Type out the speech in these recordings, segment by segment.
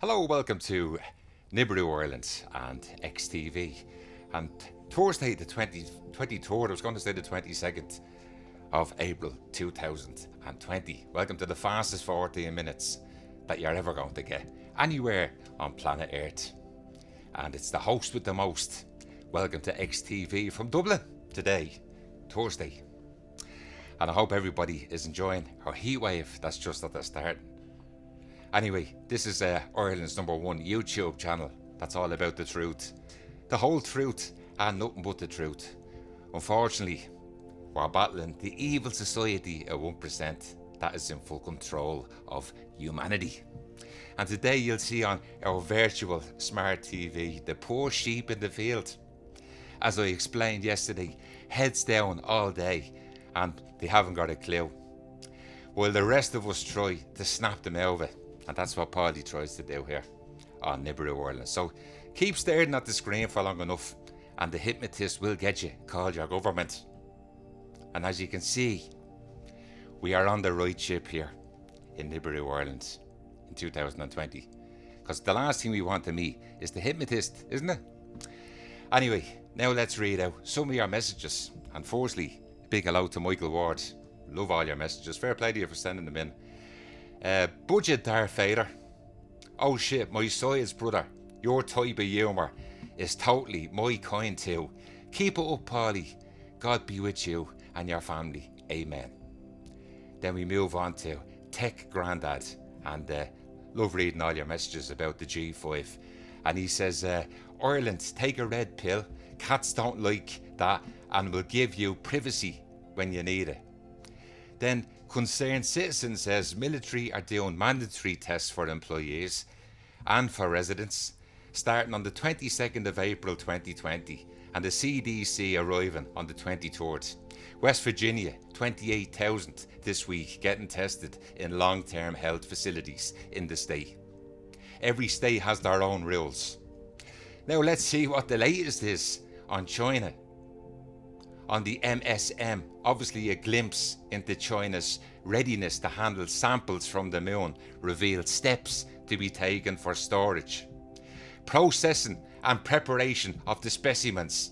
Hello, welcome to Nibiru Ireland and XTV. And Thursday, the 23rd, I was going to say the 22nd of April 2020. Welcome to the fastest 14 minutes that you're ever going to get anywhere on planet Earth. And it's the host with the most. Welcome to XTV from Dublin today, Thursday. And I hope everybody is enjoying our heat wave that's just at the start. Anyway, this is Ireland's #1 YouTube channel that's all about the truth. The whole truth and nothing but the truth. Unfortunately, we're battling the evil society of 1% that is in full control of humanity. And today you'll see on our virtual smart TV the poor sheep in the field. As I explained yesterday, heads down all day and they haven't got a clue. While the rest of us try to snap them out of it. And that's what Paddy tries to do here on Nibiru Ireland. So keep staring at the screen for long enough and the hypnotist will get you called your government. And as you can see, we are on the right ship here in Nibiru Ireland in 2020. Because the last thing we want to meet is the hypnotist, isn't it? Anyway, now let's read out some of your messages. And firstly, big hello to Michael Ward. Love all your messages. Fair play to you for sending them in. Budget Darth Vader. Oh shit, my size brother. Your type of humour is totally my kind too. Keep it up, Polly. God be with you and your family. Amen. Then we move on to Tech Grandad. And love reading all your messages about the G5. And he says, Ireland, take a red pill. Cats don't like that and will give you privacy when you need it. Then Concerned Citizen says military are doing mandatory tests for employees and for residents starting on the 22nd of April 2020 and the CDC arriving on the 23rd. West Virginia, 28,000 this week getting tested in long-term health facilities in the state. Every state has their own rules. Now let's see what the latest is on China. On the MSM, obviously a glimpse into China's readiness to handle samples from the moon revealed steps to be taken for storage, processing and preparation of the specimens.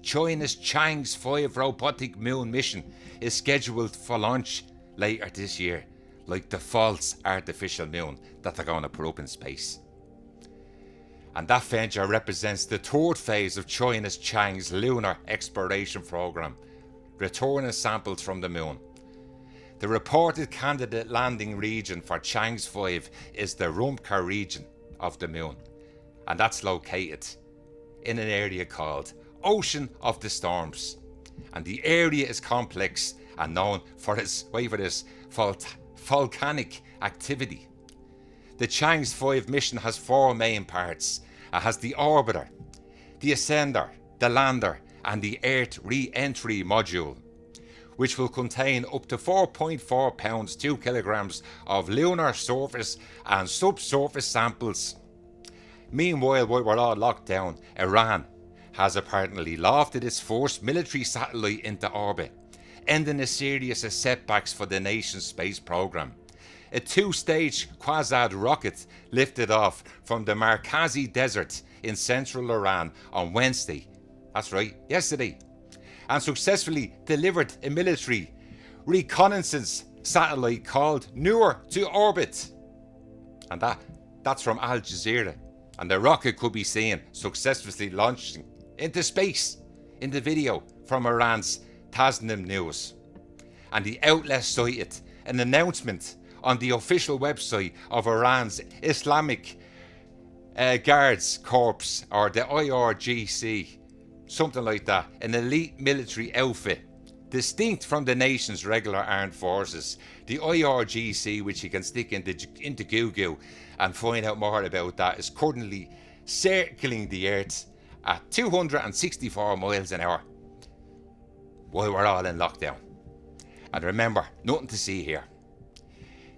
China's Chang'e 5 robotic moon mission is scheduled for launch later this year, like the false artificial moon that they're going to put up in space. And that venture represents the third phase of China's Chang'e's lunar exploration program, returning samples from the moon. The reported candidate landing region for Chang'e 5 is the Rumka region of the moon, and that's located in an area called Ocean of the Storms. And the area is complex and known for its, volcanic activity. The Chang'e 5 mission has four main parts. It has the orbiter, the ascender, the lander and the Earth re-entry module, which will contain up to 4.4 pounds, 2 kilograms of lunar surface and subsurface samples. Meanwhile, while we're all locked down, Iran has apparently lofted its first military satellite into orbit, ending a series of setbacks for the nation's space program. A two-stage Quasad rocket lifted off from the Markazi Desert in central Iran on Wednesday. That's right, yesterday. And successfully delivered a military reconnaissance satellite called Noor to orbit. And that's from Al Jazeera. And the rocket could be seen successfully launching into space in the video from Iran's Tasnim News. And the outlet cited an announcement on the official website of Iran's Islamic Guards Corps, or the IRGC, something like that, an elite military outfit, distinct from the nation's regular armed forces. The IRGC, which you can stick into Google and find out more about that, is currently circling the Earth at 264 miles an hour while we're all in lockdown. And remember, nothing to see here.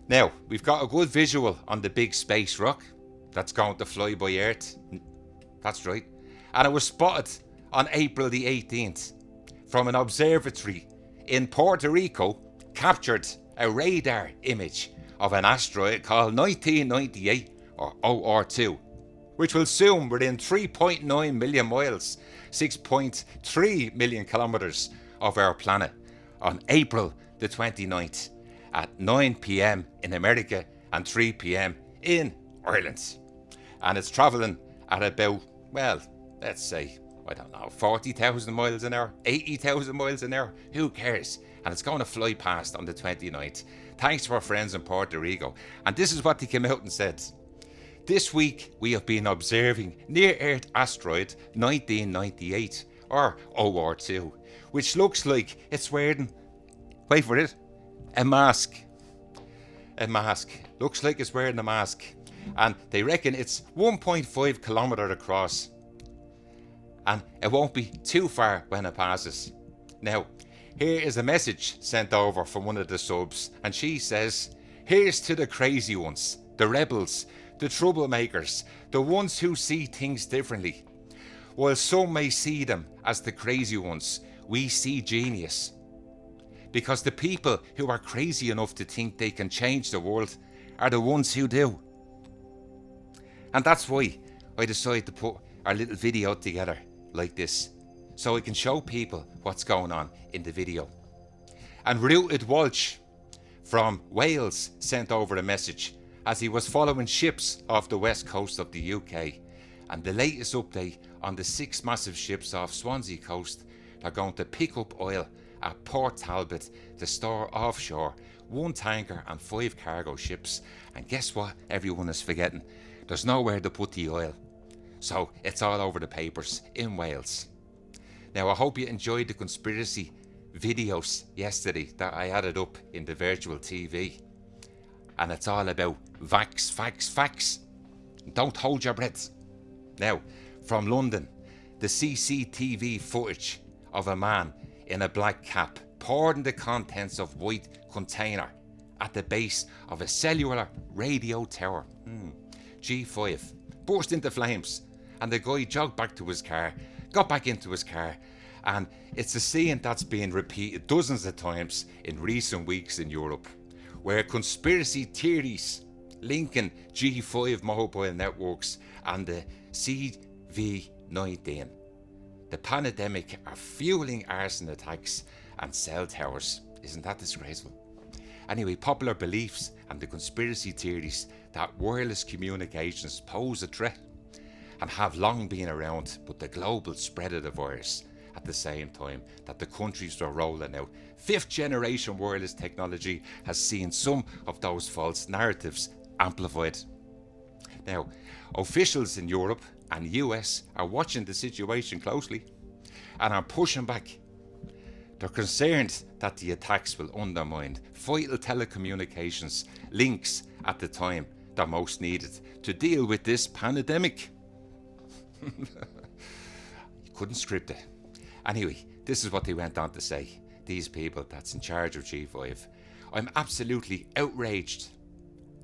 Now, we've got a good visual on the big space rock that's going to fly by Earth. That's right. And it was spotted on April the 18th from an observatory in Puerto Rico, captured a radar image of an asteroid called 1998 or OR2, which will soon within 3.9 million miles, 6.3 million kilometers of our planet on April the 29th at 9 p.m. in America and 3 p.m. in Ireland. And it's travelling at about, well, let's say, I don't know, 40,000 miles an hour, 80,000 miles an hour, who cares? And it's going to fly past on the 29th. Thanks to our friends in Puerto Rico. And this is what they came out and said. This week we have been observing near-Earth asteroid 1998, or OR2, which looks like it's wearing, wait for it, a mask. A mask. Looks like it's wearing a mask. And they reckon it's 1.5 kilometres across. And it won't be too far when it passes. Now, here is a message sent over from one of the subs, and she says, here's to the crazy ones, the rebels, the troublemakers, the ones who see things differently. While some may see them as the crazy ones, we see genius. Because the people who are crazy enough to think they can change the world are the ones who do. And that's why I decided to put our little video together like this, so I can show people what's going on in the video. And Rooted Walsh from Wales sent over a message as he was following ships off the west coast of the UK, and the latest update on the 6 massive ships off Swansea coast are going to pick up oil at Port Talbot to store offshore 1 tanker and 5 cargo ships. And guess what everyone is forgetting? There's nowhere to put the oil. So it's all over the papers in Wales. Now I hope you enjoyed the conspiracy videos yesterday that I added up in the virtual TV. And it's all about facts, facts, facts. Don't hold your breath. Now, from London, the CCTV footage of a man in a black cap pouring the contents of white container at the base of a cellular radio tower, G5, burst into flames, and the guy jogged back to his car, got back into his car, and it's a scene that's been repeated dozens of times in recent weeks in Europe, where conspiracy theories linking G5 mobile networks and the CV-19, the pandemic, are fueling arson attacks and cell towers. Isn't that disgraceful? Anyway, popular beliefs and the conspiracy theories that wireless communications pose a threat and have long been around, but the global spread of the virus at the same time that the countries are rolling out 5th generation wireless technology has seen some of those false narratives amplified. Now, officials in Europe and US are watching the situation closely and are pushing back. They're concerned that the attacks will undermine vital telecommunications links at the time they're most needed to deal with this pandemic. You couldn't script it. Anyway, this is what they went on to say, these people that's in charge of G5. I'm absolutely outraged,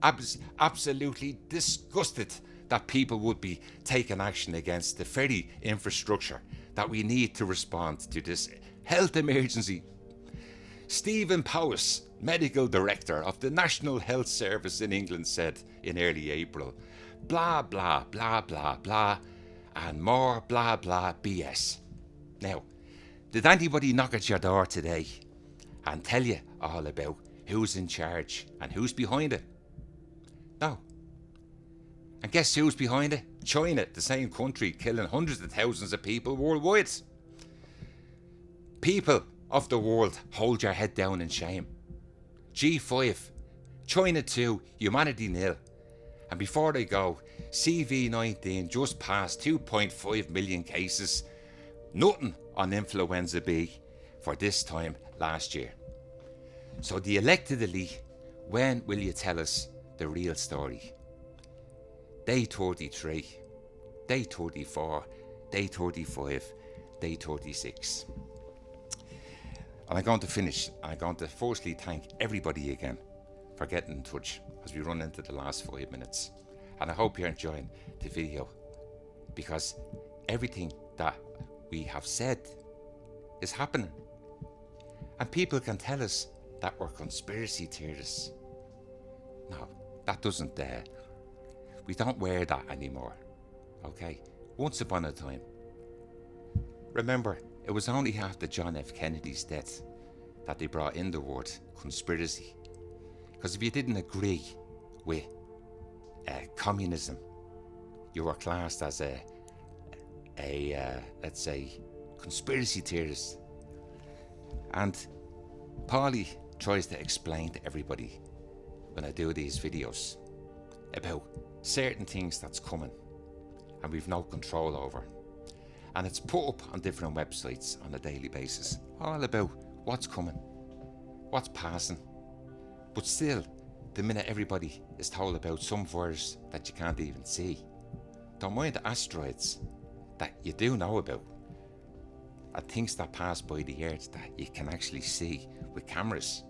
absolutely disgusted that people would be taking action against the very infrastructure that we need to respond to this health emergency. Stephen Powis, medical director of the National Health Service in England, said in early April, blah, blah, blah, blah, blah, and more blah, blah, BS. Now, did anybody knock at your door today and tell you all about who's in charge and who's behind it? No. And guess who's behind it? China, the same country killing hundreds of thousands of people worldwide. People of the world, hold your head down in shame. G5, China 2, humanity nil. And before they go, CV-19 just passed 2.5 million cases. Nothing on influenza B for this time last year. So the elected elite, when will you tell us the real story? Day 33, day 34, day 35, day 36. And I'm going to finish. I'm going to firstly thank everybody again for getting in touch as we run into the last 5 minutes. And I hope you're enjoying the video, because everything that we have said is happening. And people can tell us that we're conspiracy theorists. No, that doesn't We don't wear that anymore. Okay? Once upon a time. Remember, it was only after John F. Kennedy's death that they brought in the word conspiracy. Because if you didn't agree with communism, you were classed as a let's say, conspiracy theorist. And Paulie tries to explain to everybody when I do these videos about certain things that's coming and we've no control over. And it's put up on different websites on a daily basis, all about what's coming, what's passing. But still, the minute everybody is told about some virus that you can't even see, don't mind the asteroids that you do know about, and things that pass by the earth that you can actually see with cameras.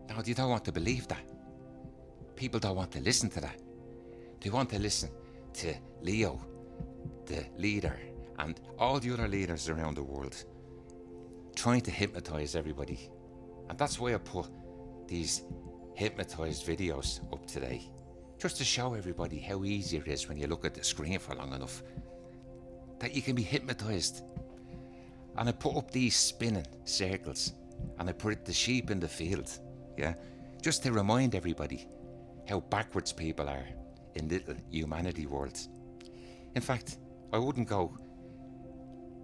Now, you don't want to believe that. People don't want to listen to that. They want to listen to Leo, the leader, and all the other leaders around the world trying to hypnotize everybody. And that's why I put these hypnotized videos up today, just to show everybody how easy it is when you look at the screen for long enough, that you can be hypnotized. And I put up these spinning circles, and I put the sheep in the field, yeah, just to remind everybody how backwards people are in little humanity worlds. In fact, I wouldn't go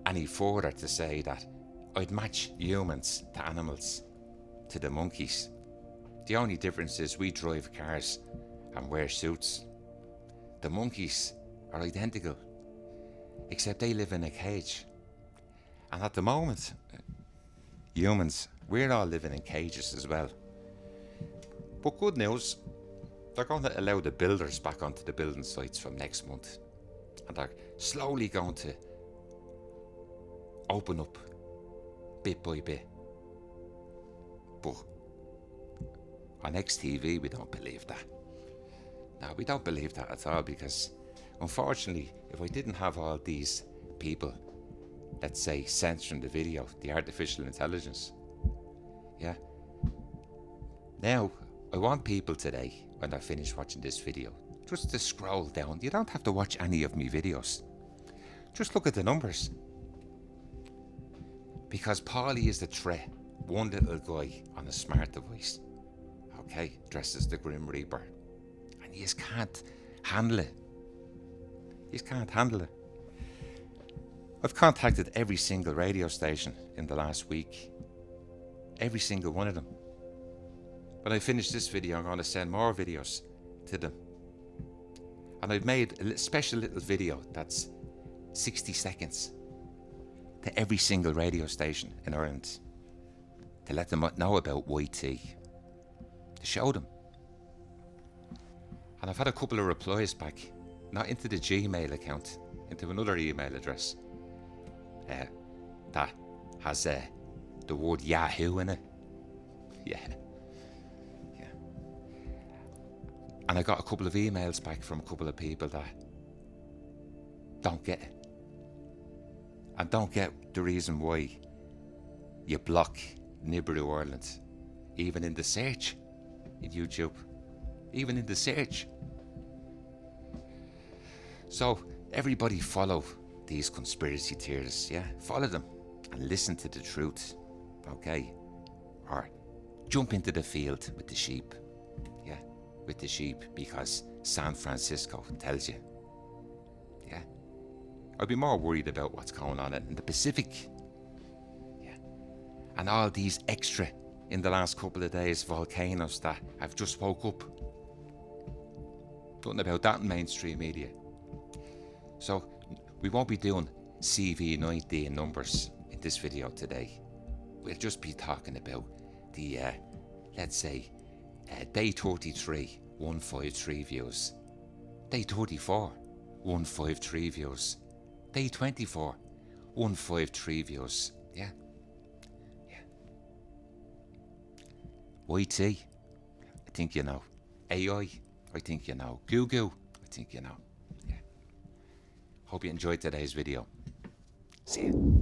any further to say that I'd match humans to animals, to the monkeys. The only difference is we drive cars and wear suits. The monkeys are identical, except they live in a cage. And at the moment, humans, we're all living in cages as well. But good news, they're going to allow the builders back onto the building sites from next month. And they're slowly going to open up bit by bit. But on XTV, we don't believe that. No, we don't believe that at all, because unfortunately, if I didn't have all these people, let's say, censoring the video, the artificial intelligence, yeah. Now, I want people today, when they're finished watching this video, just to scroll down. You don't have to watch any of my videos. Just look at the numbers. Because Paulie is the threat. One little guy on a smart device, okay, dressed as the Grim Reaper. And you just can't handle it. You just can't handle it. I've contacted every single radio station in the last week. Every single one of them. When I finish this video, I'm going to send more videos to them. And I've made a special little video that's 60 seconds to every single radio station in Ireland, to let them know about YT, to show them. And I've had a couple of replies back, not into the Gmail account, into another email address that has the word Yahoo in it. Yeah. And I got a couple of emails back from a couple of people that don't get it. And don't get the reason why you block Nibiru Ireland, even in the search in YouTube, even in the search. So everybody follow these conspiracy theorists, yeah? Follow them and listen to the truth, okay? Or jump into the field with the sheep, yeah? With the sheep, because San Francisco tells you, yeah? I'd be more worried about what's going on in the Pacific, yeah? And all these extra, in the last couple of days, volcanoes that have just woke up. Nothing about that in mainstream media. So we won't be doing CV19 numbers in this video today. We'll just be talking about the, let's say, day 33, 153 views. Day 34, 153 views. Day 24, 153 views. Yeah. YT, I think you know. AI, I think you know. GuGu, I think you know. Yeah. Hope you enjoyed today's video. See you.